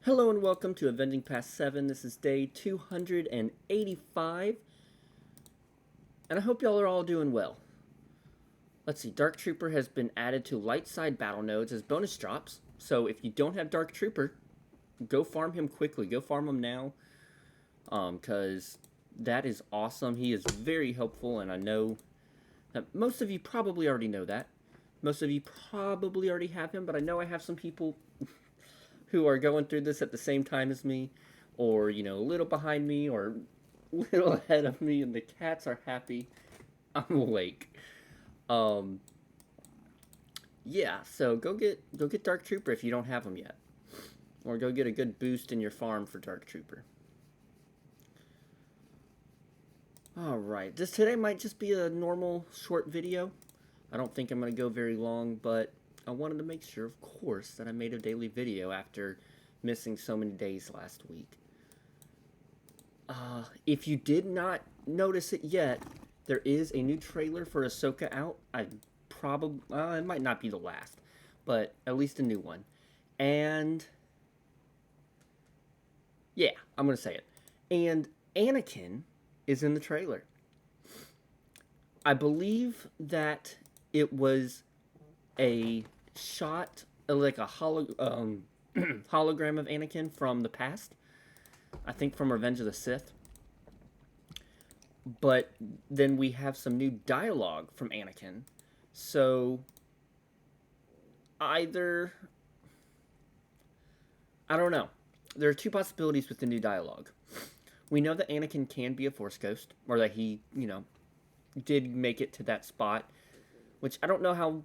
Hello and welcome to Avenging Past 7. This is day 285, and I hope y'all are all doing well. Let's see, Dark Trooper has been added to light side battle nodes as bonus drops, so if you don't have Dark Trooper, go farm him quickly. Go farm him now, because that is awesome. He is very helpful, and I know that most of you probably already know that. Most of you probably already have him, but I know I have some people who are going through this at the same time as me, or, a little behind me, or a little ahead of me, and the cats are happy I'm awake. Um, yeah, so go get Dark Trooper if you don't have him yet, or go get a good boost in your farm for Dark Trooper. All right, this today might just be a normal short video. I don't think I'm gonna go very long, but I wanted to make sure, of course, that I made a daily video after missing so many days last week. If you did not notice it yet, there is a new trailer for Ahsoka out. It might not be the last, but at least a new one. And yeah, I'm gonna say it. And Anakin is in the trailer. I believe that it was a shot, like a hologram of Anakin from the past. I think from Revenge of the Sith. But then we have some new dialogue from Anakin. So either, I don't know. There are two possibilities with the new dialogue. We know that Anakin can be a Force ghost, or that he, did make it to that spot, which I don't know how.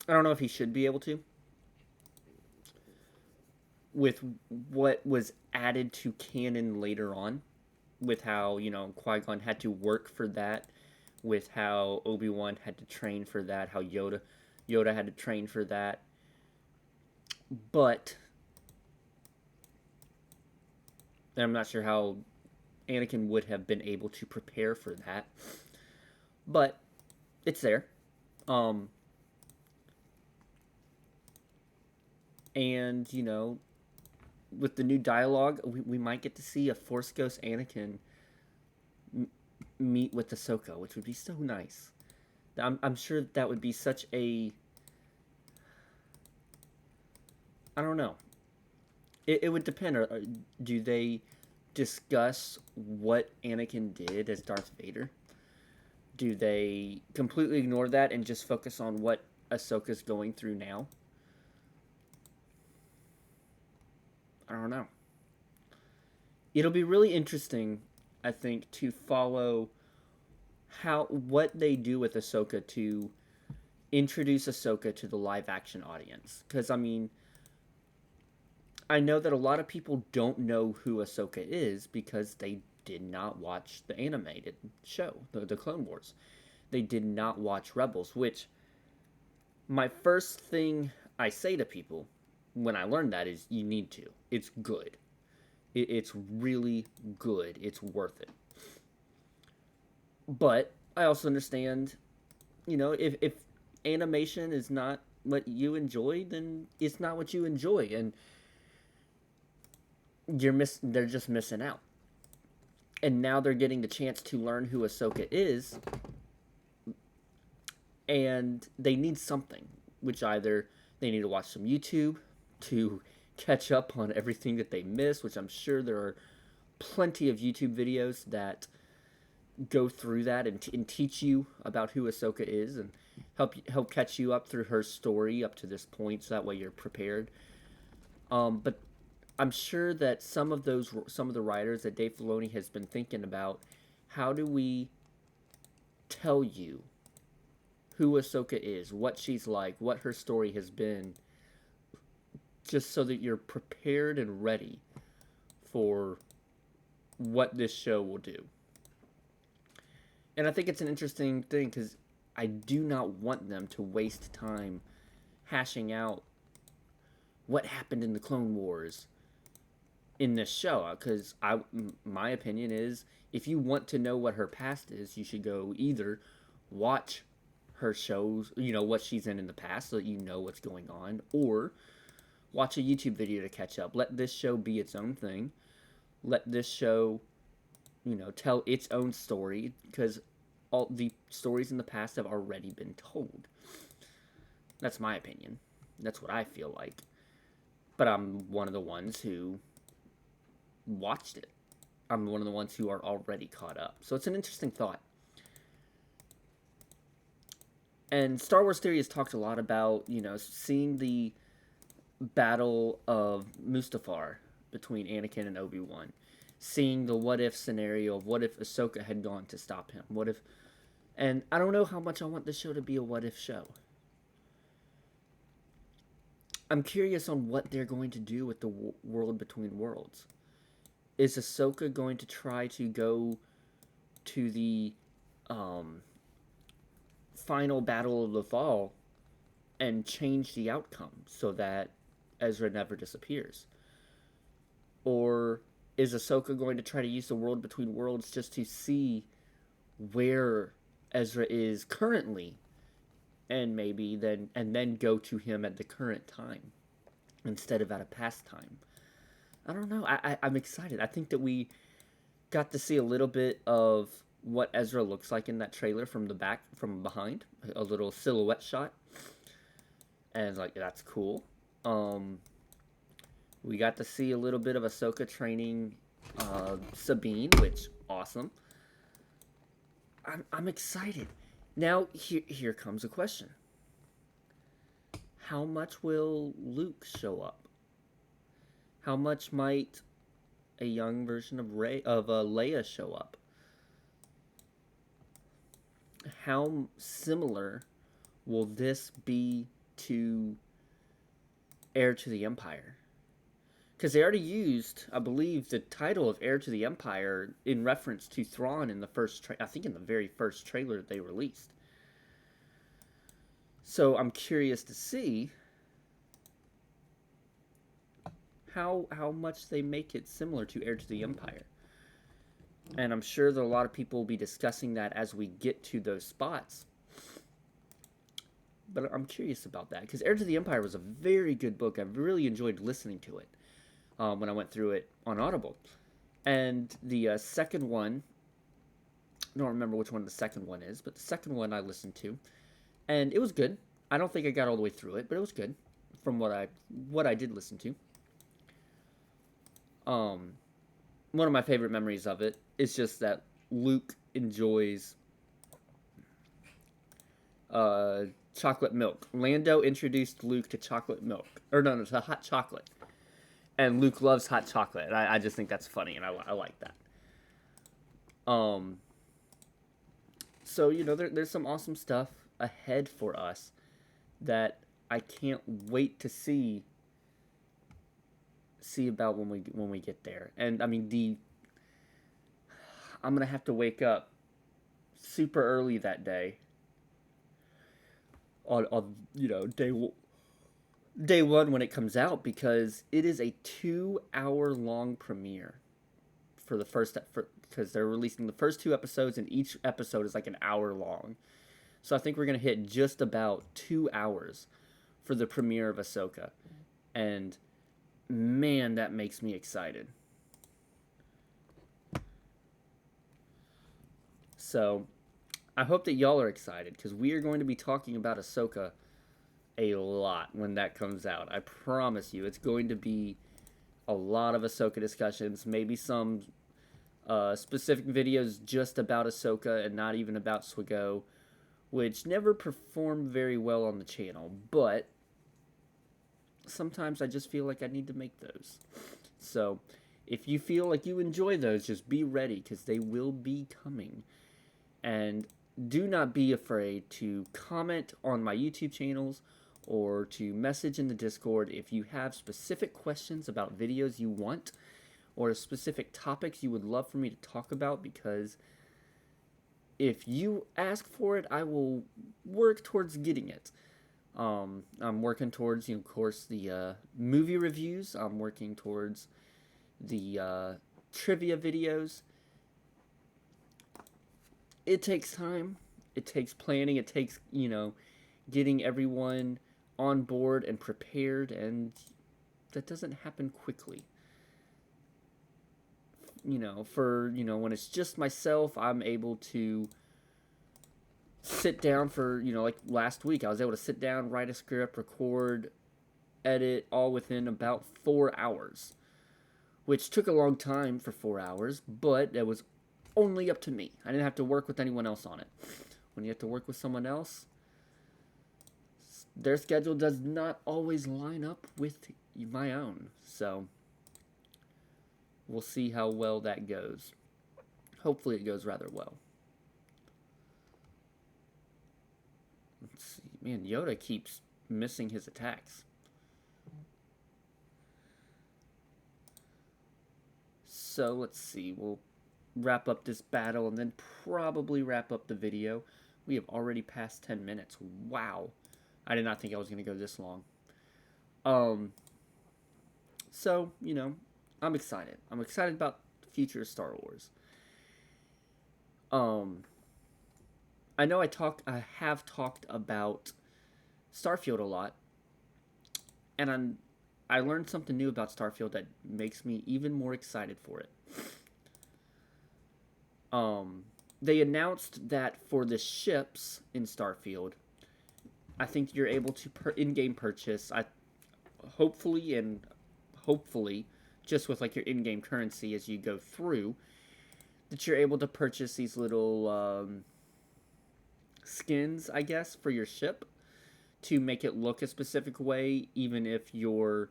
I don't know if he should be able to. With what was added to canon later on, with how, Qui-Gon had to work for that, with how Obi-Wan had to train for that, how Yoda had to train for that. But I'm not sure how Anakin would have been able to prepare for that. But it's there. And, with the new dialogue, we might get to see a Force Ghost Anakin meet with Ahsoka, which would be so nice. I'm sure that would be such a... I don't know. It would depend. Do they discuss what Anakin did as Darth Vader? Do they completely ignore that and just focus on what Ahsoka's going through now? I don't know. It'll be really interesting, I think, to follow what they do with Ahsoka to introduce Ahsoka to the live action audience. Because, I know that a lot of people don't know who Ahsoka is because they did not watch the animated show, the Clone Wars. They did not watch Rebels, which my first thing I say to people when I learned that is you need to. It's good. It's really good. It's worth it. But I also understand, if animation is not what you enjoy, then it's not what you enjoy, and they're just missing out. And now they're getting the chance to learn who Ahsoka is, and they need something, which either they need to watch some YouTube to catch up on everything that they missed, which I'm sure there are plenty of YouTube videos that go through that and teach you about who Ahsoka is and help catch you up through her story up to this point, so that way you're prepared. But I'm sure that some of the writers that Dave Filoni has been thinking about, how do we tell you who Ahsoka is, what she's like, what her story has been, just so that you're prepared and ready for what this show will do. And I think it's an interesting thing because I do not want them to waste time hashing out what happened in the Clone Wars in this show, because my opinion is, if you want to know what her past is, you should go either watch her shows, what she's in the past, so that you know what's going on, or watch a YouTube video to catch up. Let this show be its own thing. Let this show, tell its own story, because all the stories in the past have already been told. That's my opinion. That's what I feel like. But I'm one of the ones who watched it. I'm one of the ones who are already caught up. So it's an interesting thought. And Star Wars Theory has talked a lot about, seeing the battle of Mustafar between Anakin and Obi-Wan. Seeing the what-if scenario of what if Ahsoka had gone to stop him. What if... And I don't know how much I want this show to be a what-if show. I'm curious on what they're going to do with the world between worlds. Is Ahsoka going to try to go to the final battle of the fall and change the outcome so that Ezra never disappears? Or is Ahsoka going to try to use the world between worlds just to see where Ezra is currently, and then go to him at the current time instead of at a past time? I don't know. I'm excited. I think that we got to see a little bit of what Ezra looks like in that trailer from behind, a little silhouette shot, and it's like, that's cool. We got to see a little bit of Ahsoka training Sabine, which awesome. I'm excited. Now here comes a question. How much will Luke show up? How much might a young version of Leia show up? How similar will this be to Heir to the Empire? Because they already used, I believe, the title of Heir to the Empire in reference to Thrawn in the first, I think in the very first trailer they released. So I'm curious to see how much they make it similar to Heir to the Empire. And I'm sure that a lot of people will be discussing that as we get to those spots. But I'm curious about that, because Heir to the Empire was a very good book. I really enjoyed listening to it when I went through it on Audible. And the second one, I don't remember which one the second one is, but the second one I listened to, and it was good. I don't think I got all the way through it, but it was good from what I did listen to. One of my favorite memories of it is just that Luke enjoys chocolate milk. Lando introduced Luke to chocolate milk. Or no, to hot chocolate. And Luke loves hot chocolate. And I just think that's funny, and I like that. So, there's some awesome stuff ahead for us that I can't wait to see about when we get there. And I mean, I'm gonna have to wake up super early that day on day one when it comes out, because it is a 2-hour long premiere for the first, because they're releasing the first 2 episodes, and each episode is like an hour long. So I think we're gonna hit just about 2 hours for the premiere of Ahsoka, and man, that makes me excited. So I hope that y'all are excited, because we are going to be talking about Ahsoka a lot when that comes out. I promise you, it's going to be a lot of Ahsoka discussions, maybe some specific videos just about Ahsoka and not even about SWGOH, which never perform very well on the channel, but sometimes I just feel like I need to make those. So if you feel like you enjoy those, just be ready, because they will be coming. And do not be afraid to comment on my YouTube channels or to message in the Discord if you have specific questions about videos you want, or specific topics you would love for me to talk about, because if you ask for it, I will work towards getting it. I'm working towards, of course, the movie reviews. I'm working towards the trivia videos. It takes time. It takes planning. It takes, getting everyone on board and prepared. And that doesn't happen quickly. When it's just myself, I'm able to sit down for, like last week, I was able to sit down, write a script, record, edit, all within about 4 hours, which took a long time for 4 hours, but it was only up to me. I didn't have to work with anyone else on it. When you have to work with someone else, their schedule does not always line up with my own. So we'll see how well that goes. Hopefully it goes rather well. Let's see. Man, Yoda keeps missing his attacks. So let's see. We'll wrap up this battle and then probably wrap up the video. We have already passed 10 minutes. Wow. I did not think I was going to go this long. So, I'm excited. I'm excited about the future of Star Wars. I know I have talked about Starfield a lot, and I learned something new about Starfield that makes me even more excited for it. They announced that for the ships in Starfield, I think you're able to in-game purchase. Hopefully, just with like your in-game currency as you go through, that you're able to purchase these little skins, I guess, for your ship to make it look a specific way, even if the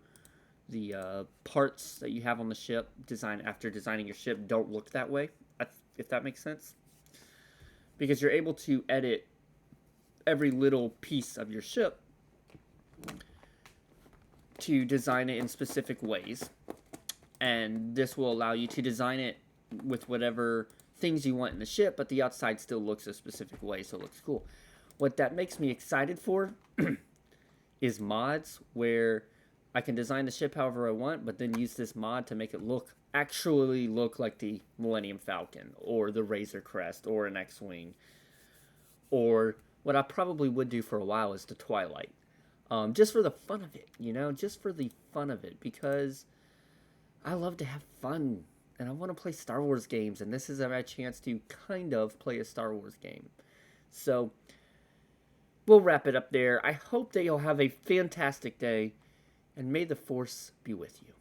parts that you have on the ship after designing your ship don't look that way, if that makes sense. Because you're able to edit every little piece of your ship to design it in specific ways. And this will allow you to design it with whatever things you want in the ship, but the outside still looks a specific way, so it looks cool. What that makes me excited for is mods where I can design the ship however I want, but then use this mod to make it actually look like the Millennium Falcon, or the Razor Crest, or an X-Wing. Or what I probably would do for a while is the Twilight. Just for the fun of it, just for the fun of it, because I love to have fun, and I want to play Star Wars games, and this is my chance to kind of play a Star Wars game. So, we'll wrap it up there. I hope that you'll have a fantastic day, and may the Force be with you.